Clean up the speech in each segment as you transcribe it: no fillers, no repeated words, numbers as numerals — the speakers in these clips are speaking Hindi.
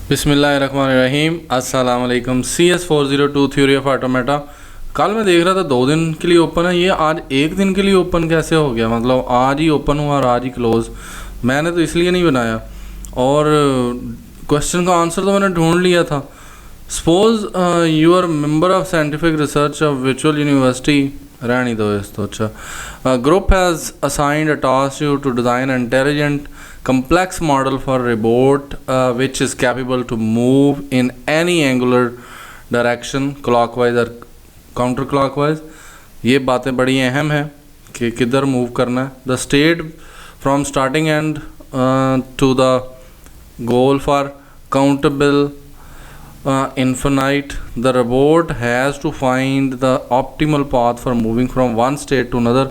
बिस्मिल्लाहिर्रहमानिर्रहीम। अस्सलाम वालेकुम। CS402 theory of automata. कल मैं देख रहा था 2 दिन के लिए ओपन है, ये आज 1 दिन के लिए ओपन कैसे हो गया? मतलब आज ही ओपन हुआ और आज ही क्लोज़। मैंने तो इसलिए नहीं बनाया और क्वेश्चन का आंसर तो मैंने ढूंढ लिया था। Suppose you are member of scientific research of virtual university, रहनी दो इस तो अच्छा। Group has assigned a task you to design intelligent complex model for robot which is capable to move in any angular direction clockwise or counterclockwise। ये बातें बड़ी अहम है कि किधर मूव करना है। The state from starting end to the goal for countable infinite, the robot has to find the optimal path for moving from one state to another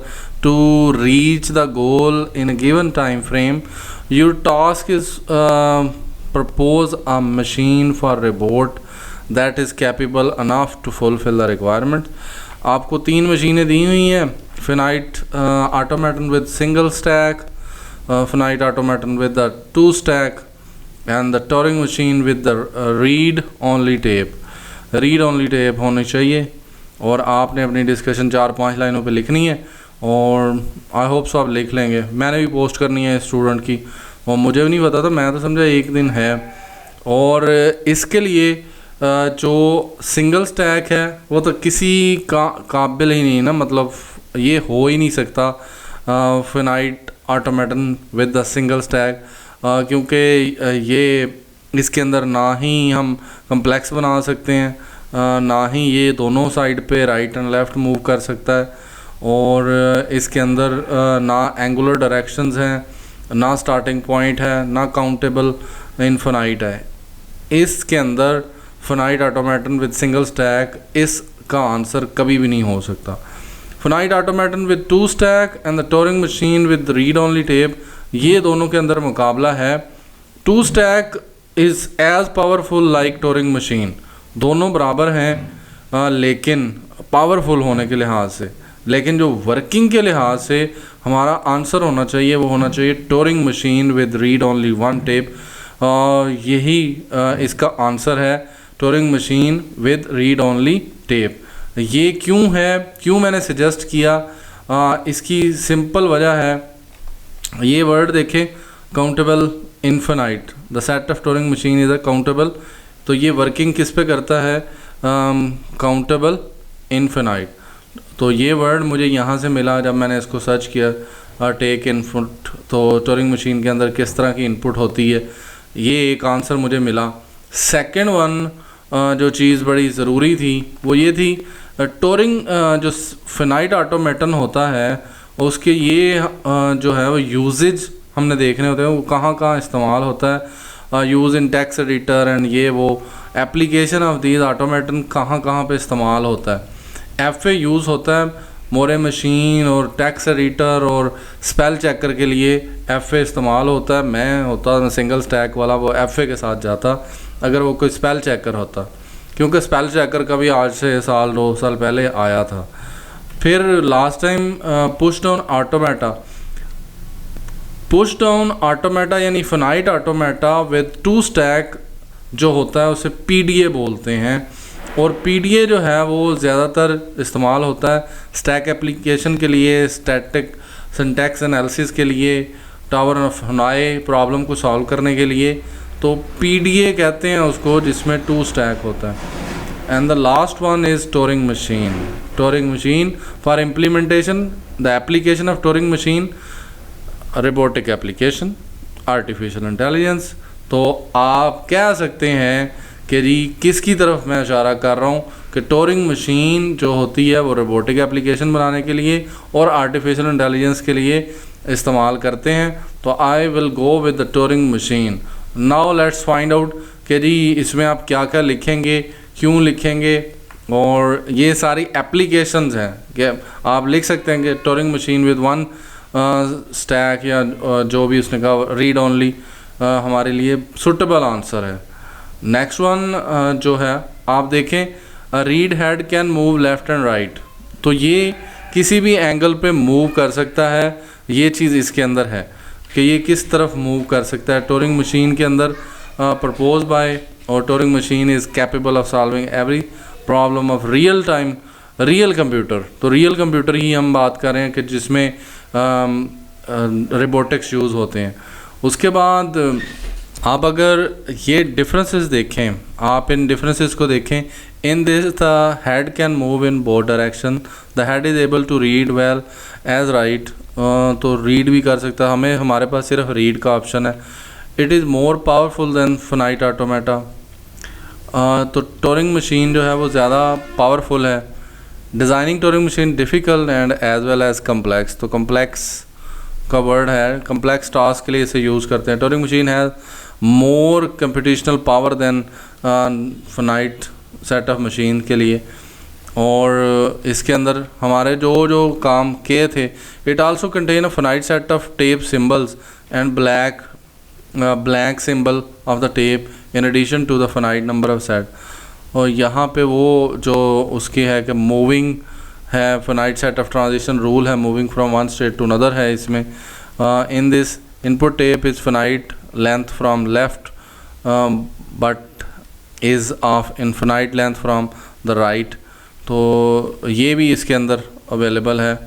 to reach the goal in a given time frame. Your task is propose a machine for robot that is capable enough to fulfill the requirements. आपको 3 मशीनें दी हुई हैं। Finite automaton with single stack, finite automaton with the 2 stack and the Turing machine with the read only tape। Read only tape होनी चाहिए और आपने अपनी डिस्कशन 4-5 लाइनों पे लिखनी है और आई होप सो आप लिख लेंगे। मैंने भी पोस्ट करनी है स्टूडेंट की और मुझे भी नहीं पता था, मैं तो समझा 1 दिन है। और इसके लिए जो सिंगल स्टैक है वो तो किसी का काबिल ही नहीं ना, मतलब ये हो ही नहीं सकता finite automaton with the single stack, क्योंकि ये इसके अंदर ना ही हम कम्प्लेक्स बना सकते हैं, ना ही ये दोनों साइड पे राइट एंड लेफ़्ट मूव कर सकता है, और इसके अंदर ना एंगुलर डायरेक्शंस हैं, ना स्टार्टिंग पॉइंट है, ना काउंटेबल इनफिनाइट है। इसके अंदर finite automaton with single stack इसका आंसर कभी भी नहीं हो सकता। Finite automaton with 2 stack and the Turing machine with read only tape, ये दोनों के अंदर मुकाबला है। 2 stack is as powerful like Turing machine, दोनों बराबर हैं लेकिन पावरफुल होने के लिहाज से, लेकिन जो वर्किंग के लिहाज से हमारा आंसर होना चाहिए वो होना चाहिए touring machine with read only 1 tape. यही इसका आंसर है, touring machine with read only tape. ये क्यों है, क्यों मैंने सजेस्ट किया, इसकी सिंपल वजह है, ये वर्ड देखें, countable infinite, the set of touring machine is a countable, तो ये वर्किंग किस पे करता है, काउंटेबल इनफिनाइट। तो ये वर्ड मुझे यहाँ से मिला जब मैंने इसको सर्च किया, टेक इनपुट, तो टूरिंग मशीन के अंदर किस तरह की इनपुट होती है, ये एक आंसर मुझे मिला। सेकेंड वन जो चीज़ बड़ी ज़रूरी थी वो ये थी, टूरिंग जो फिनाइट ऑटोमेटन होता है उसके ये जो है वो यूजेज हमने देखने होते हैं, वो कहाँ कहाँ इस्तेमाल होता है, use in text editor and ये वो एप्लीकेशन ऑफ दीज ऑटोमेटन कहाँ कहाँ पे इस्तेमाल होता है। FA यूज़ होता है मोरे मशीन और टेक्स्ट एडिटर और स्पेल चेकर के लिए FA इस्तेमाल होता है। मैं होता सिंगल स्टैक वाला, वो FA के साथ जाता अगर वो कोई स्पेल चेकर होता, क्योंकि स्पेल चेकर कभी आज से 1-2 साल पहले आया था। फिर last time push down automata, push down automata यानी फिनाइट ऑटोमेटा विद 2 स्टैक जो होता है उसे PDA बोलते हैं, और PDA जो है वो ज़्यादातर इस्तेमाल होता है स्टैक एप्लीकेशन के लिए, स्टैटिक सिंटैक्स एनालिसिस के लिए, टावर ऑफ हनाई प्रॉब्लम को सॉल्व करने के लिए, तो PDA कहते हैं उसको जिसमें 2 स्टैक होता है। And the last one is Turing machine. Turing machine for implementation, the application of Turing machine, robotic application, artificial intelligence। तो आप कह सकते हैं कि जी किसकी तरफ मैं इशारा कर रहा हूँ कि टूरिंग मशीन जो होती है वो रोबोटिक एप्लीकेशन बनाने के लिए और आर्टिफिशियल इंटेलिजेंस के लिए इस्तेमाल करते हैं। तो I will go with the Turing machine. Now let's find out कि जी इसमें आप क्या क्या लिखेंगे, क्यों लिखेंगे, और ये सारी एप्लीकेशंस हैं कि आप लिख सकते हैं कि टूरिंग मशीन विद 1 स्टैक या जो भी उसने कहा रीड ओनली हमारे लिए सुटेबल आंसर है। नेक्स्ट वन जो है आप देखें, read head can move left and right, तो ये किसी भी एंगल पे मूव कर सकता है। ये चीज़ इसके अंदर है कि ये किस तरफ मूव कर सकता है। टूरिंग मशीन के अंदर proposed by और Turing machine is capable of solving every problem of real time real computer. तो रियल कंप्यूटर ही हम बात कर रहे हैं कि जिसमें रोबोटिक्स यूज़ होते हैं। उसके बाद आप अगर ये डिफरेंसेस देखें, आप इन डिफरेंसेस को देखें, in this the head can move in both direction, the head is able to read well as write, तो रीड भी कर सकता है, हमें हमारे पास सिर्फ रीड का ऑप्शन है। It is more powerful than finite automata, तो टोरिंग मशीन जो है वो ज़्यादा पावरफुल है। Designing Turing machine difficult and as well as complex, तो कम्प्लेक्स का वर्ड है, कम्प्लेक्स टास्क के लिए इसे यूज़ करते हैं। टोरिंग मशीन है more computational power than finite set of machine के लिए, और इसके अंदर हमारे जो जो काम किए थे, it also contain a finite set of tape symbols and blank symbol of the tape in addition to the finite number of set. और यहाँ पे वो जो उसकी है कि मूविंग है, finite set of transition rule है, moving from one state to another है इसमें। In this input tape is finite length from left but is of infinite length from the right, तो ये भी इसके अंदर अवेलेबल है।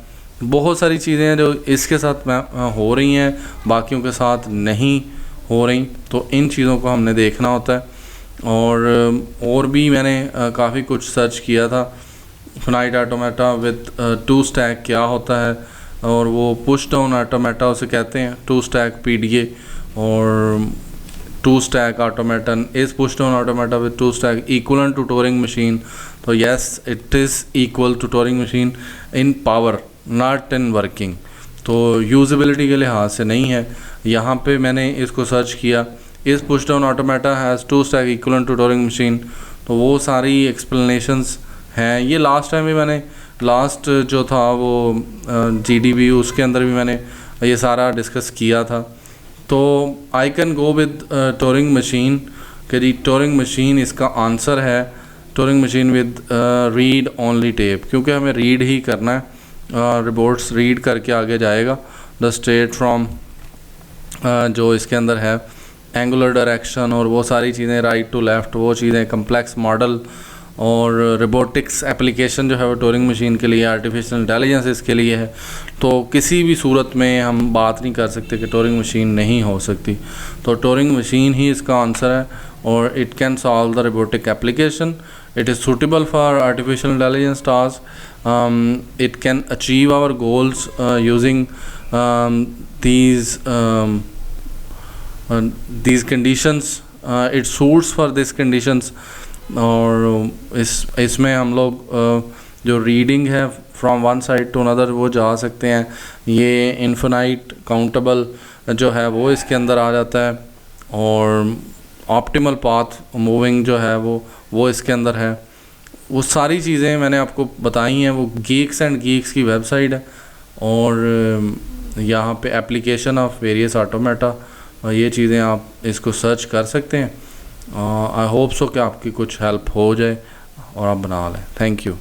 बहुत सारी चीज़ें हैं जो इसके साथ हो रही हैं, बाकियों के साथ नहीं हो रही, तो इन चीज़ों को हमने देखना होता है। और भी मैंने काफ़ी कुछ सर्च किया था। Finite automata with two stack क्या होता है, और वो पुश डाउन ऑटोमेटा उसे कहते हैं, टू स्टैक PDA, और two stack automaton is push down automata with two stack equal to Turing machine. तो yes, it is equal to Turing machine in power, not in working, तो यूजेबिलिटी के लिहाज से नहीं है। यहाँ पे मैंने इसको सर्च किया, इस push down automata has two stack equal to Turing machine, तो वो सारी एक्सप्लेनेशंस हैं। ये लास्ट टाइम भी मैंने लास्ट जो था वो GDB उसके अंदर भी मैंने ये सारा डिस्कस किया था। तो I can go with touring machine कि जी टोरिंग मशीन इसका आंसर है, touring machine with read only tape, क्योंकि हमें रीड ही करना है, रिपोर्ट्स रीड करके आगे जाएगा। द स्टेट फ्रॉम जो इसके अंदर है एंगुलर डायरेक्शन और वो सारी चीज़ें, राइट टू लेफ़्ट, वो चीज़ें, कम्प्लेक्स मॉडल और रोबोटिक्स एप्लीकेशन जो है वो टोरिंग मशीन के लिए, आर्टिफिशियल इंटेलिजेंस इसके लिए है। तो किसी भी सूरत में हम बात नहीं कर सकते कि टोरिंग मशीन नहीं हो सकती, तो टोरिंग मशीन ही इसका आंसर है। और it can solve the robotic application, it is suitable for artificial intelligence task, it can achieve our goals using these conditions, it suits for these conditions। और इसमें हम लोग जो रीडिंग है from one side to another वो जा सकते हैं। ये इनफिनाइट काउंटेबल जो है वो इसके अंदर आ जाता है, और ऑप्टिमल पाथ मूविंग जो है वो इसके अंदर है। वो सारी चीज़ें मैंने आपको बताई हैं, वो गीक्स एंड गीक्स की वेबसाइट है, और यहाँ पे एप्लीकेशन ऑफ वेरियस ऑटोमेटा, ये चीज़ें आप इसको सर्च कर सकते हैं। आई होप सो कि आपकी कुछ हेल्प हो जाए और आप बना लें। Thank you.